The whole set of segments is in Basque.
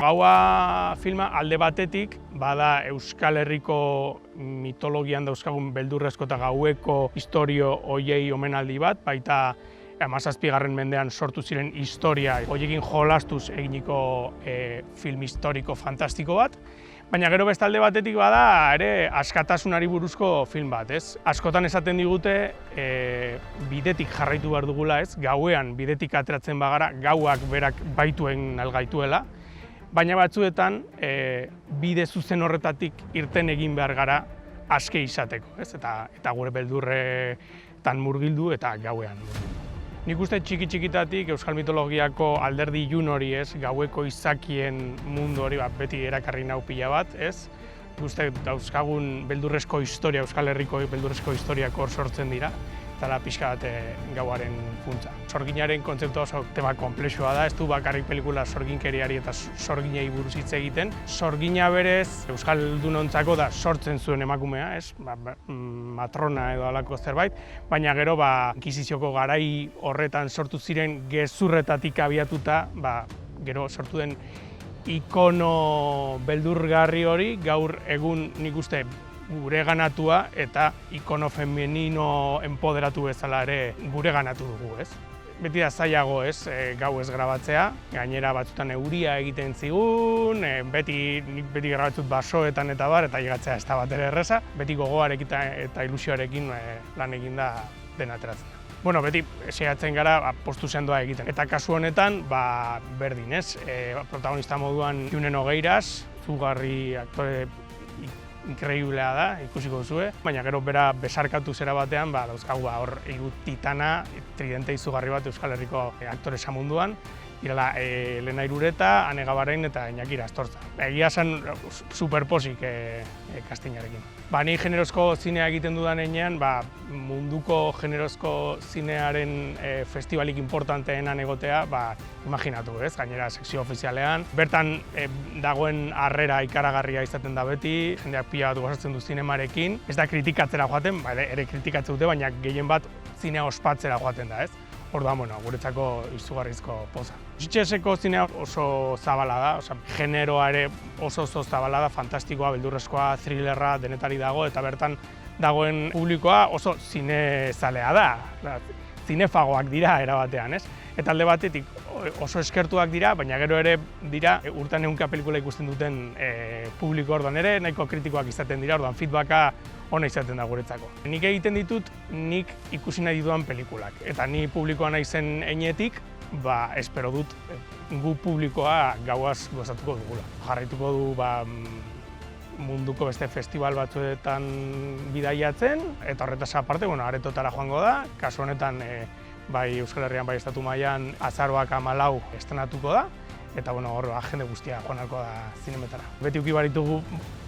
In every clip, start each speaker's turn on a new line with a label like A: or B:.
A: Gaua filma alde batetik, bada Euskal Herriko mitologian dauzkagun beldurrezko eta gaueko historio hoiei omenaldi bat, baita 17. mendean sortu ziren historia hoiekin jolastuz eginiko film historiko fantastiko bat, baina gero beste alde batetik bada ere askatasunari buruzko film bat, ez? Askotan esaten digute bidetik jarraitu behar dugula, ez? Gauean bidetik ateratzen bagara, gauak berak baituen algaituela, baina batzuetan bide zuzen horretatik irten egin behar gara aske izateko, ez? Eta gure beldurretan murgildu eta gauean murgildu. Nik uste txiki-txikitatik Euskal mitologiako alderdi ilun hori, ez, gaueko izakien mundu hori beti erakarri nau pila bat, ez? Nik uste dauzkagun beldurrezko historia, Euskal Herriko beldurrezko historiak hor sortzen dira, eta pixka bat gauaren funtsa. Sorginaren kontzeptua oso tema konplexua da, ez du bakarrik pelikula sorginkeriari eta sorginei buruz hitz egiten. Sorgina berez euskaldunontzako da sortzen zuen emakumea, ez? Matrona edo halako zerbait, baina gero Inkizizioko garai horretan sortu ziren gezurretatik abiatuta, gero sortu den ikono beldurgarri hori gaur egun nik uste gureganatua eta ikono femenino enpoderatu bezala ere gureganatu dugu, ez? Beti da zailago, ez, gau ez grabatzea, gainera batzutan euria egiten zigun, nik beti grabatzut basoetan eta bar, eta higatzea ez da bat ere erreza, beti gogoarekin eta ilusioarekin lan egin da dena ateratzen. Bueno, beti saiatzen gara postu sendoa egiten. Eta kasu honetan, berdin, ez? Protagonista moduan Junen Ogeiras, zugarri aktore inkreiblea da, ikusiko duzue, baina gero bera besarkatu zera batean, dauzkagu hor hiru titana, tridente izugarri bat Euskal Herriko aktore munduan, direla Elena Irureta, Ane Gabarain eta Iñaki Astorza. Egia esan superposik kastinarekin. Ni generozko zinea egiten dudan heinean, munduko generozko zinearen festivalik importanteenan egotea, imaginatu, ez? Gainera sekzio ofizialean. Bertan dagoen harrera ikaragarria izaten da beti, jendeak pila bat gozatzen du zinemarekin. Ez da kritikatzera joaten, ere kritikatzen dute, baina gehien bat zinea ospatzera joaten da, ez? Orduan, guretzako izugarrizko poza. Sitgeseko zinea oso zabala da, generoa ere oso zabala da, fantastikoa, beldurrezkoa, thrillerra denetari dago, eta bertan dagoen publikoa oso zinezalea da. Zinefagoak dira erabatean, ez? Eta alde batetik oso eskertuak dira, baina gero ere dira urtean ehunka pelikula ikusten duten publiko orduan ere, nahiko kritikoak izaten dira, orduan feedbacka ona izaten da guretzako. Nik egiten ditut, nik ikusi nahi ditudan pelikulak. Eta ni publikoa naizen heinetik, espero dut gu publikoa gauaz gozatuko dugula. Jarraituko du munduko beste festival batzuetan bidaiatzen, eta horretaz aparte, aretotara joango da. Kasu honetan, bai Euskal Herrian, bai estatu mailan azaroak 14 estrenatuko da, eta hor jende guztia joanalko da zinemetara. Beti uki baritugu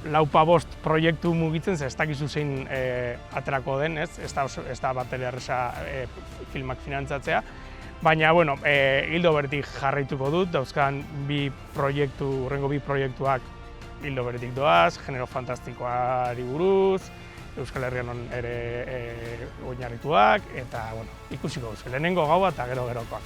A: 4-5 proiektu mugitzen, ez dakizu zein aterako den, ez da bat ere erreza filmak finantzatzea, baina hildo beretik jarraituko dut, dauzkan hurrengo bi proiektuak hildo beretik doaz, genero fantastikoari buruz, Euskal Herrian ere oinarrituak, eta ikusiko duzu, lehenengo gaua eta gero-gerokoak.